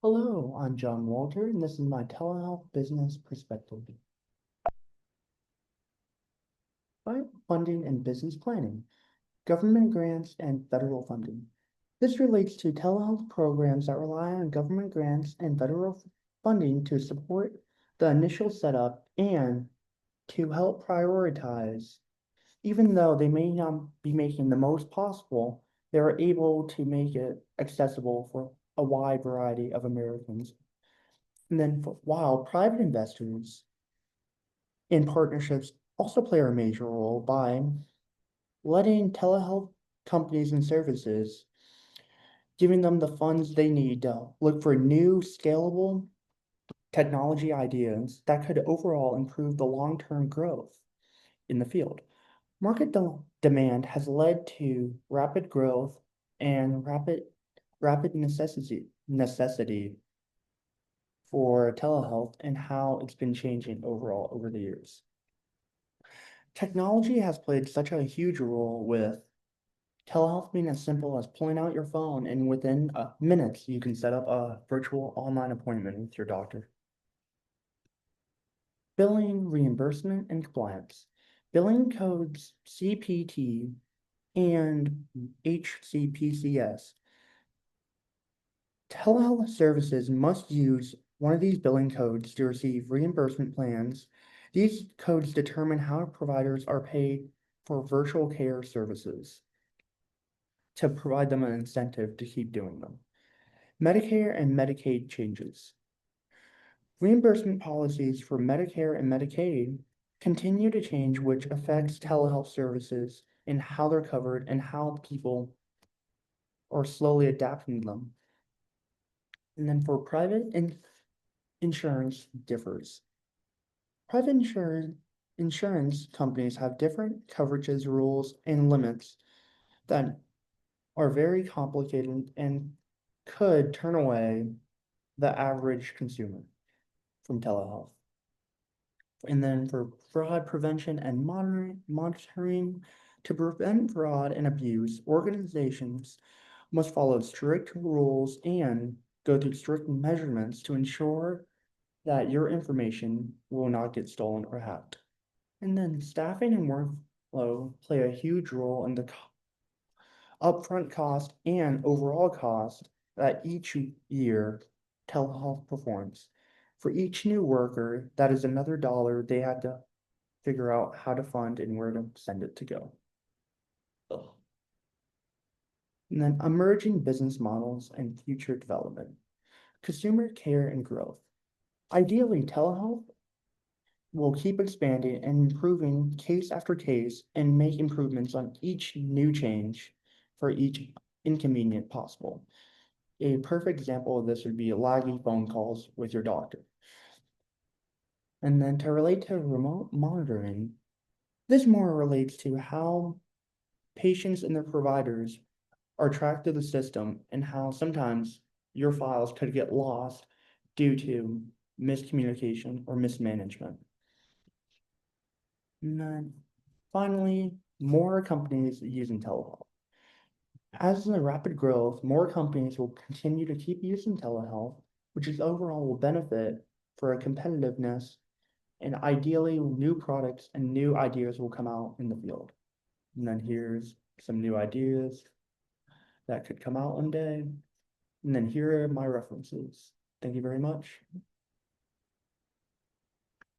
Hello, I'm John Walter, and this is my telehealth business perspective. By funding and business planning, government grants and federal funding. This relates to telehealth programs that rely on government grants and federal funding to support the initial setup and to help prioritize. Even though they may not be making the most possible, they are able to make it accessible for a wide variety of Americans. And then while private investors in partnerships also play a major role by letting telehealth companies and services, giving them the funds they need to look for new scalable technology ideas that could overall improve the long-term growth in the field. Demand has led to rapid growth and rapid necessity for telehealth and how it's been changing overall over the years. Technology has played such a huge role with telehealth being as simple as pulling out your phone and within minutes you can set up a virtual online appointment with your doctor. Billing, reimbursement, and compliance. Billing codes CPT and HCPCS. Telehealth services must use one of these billing codes to receive reimbursement plans. These codes determine how providers are paid for virtual care services to provide them an incentive to keep doing them. Medicare and Medicaid changes. Reimbursement policies for Medicare and Medicaid continue to change, which affects telehealth services and how they're covered and how people are slowly adapting them. And then for insurance differs. Private insurance companies have different coverages, rules, and limits that are very complicated and could turn away the average consumer from telehealth. And then for fraud prevention and monitoring, to prevent fraud and abuse, organizations must follow strict rules and go through strict measurements to ensure that your information will not get stolen or hacked. And then staffing and workflow play a huge role in the upfront cost and overall cost that each year telehealth performs. For each new worker, that is another dollar they had to figure out how to fund and where to send it to go. Ugh. And then emerging business models and future development, consumer care and growth. Ideally, telehealth will keep expanding and improving case after case and make improvements on each new change for each inconvenient possible. A perfect example of this would be laggy phone calls with your doctor. And then to relate to remote monitoring, this more relates to how patients and their providers are tracked through the system and how sometimes your files could get lost due to miscommunication or mismanagement. And then finally, more companies using telehealth. As the rapid growth, more companies will continue to keep using telehealth, which is overall will benefit for a competitiveness and ideally new products and new ideas will come out in the field. And then here's some new ideas that could come out one day. And then here are my references. Thank you very much.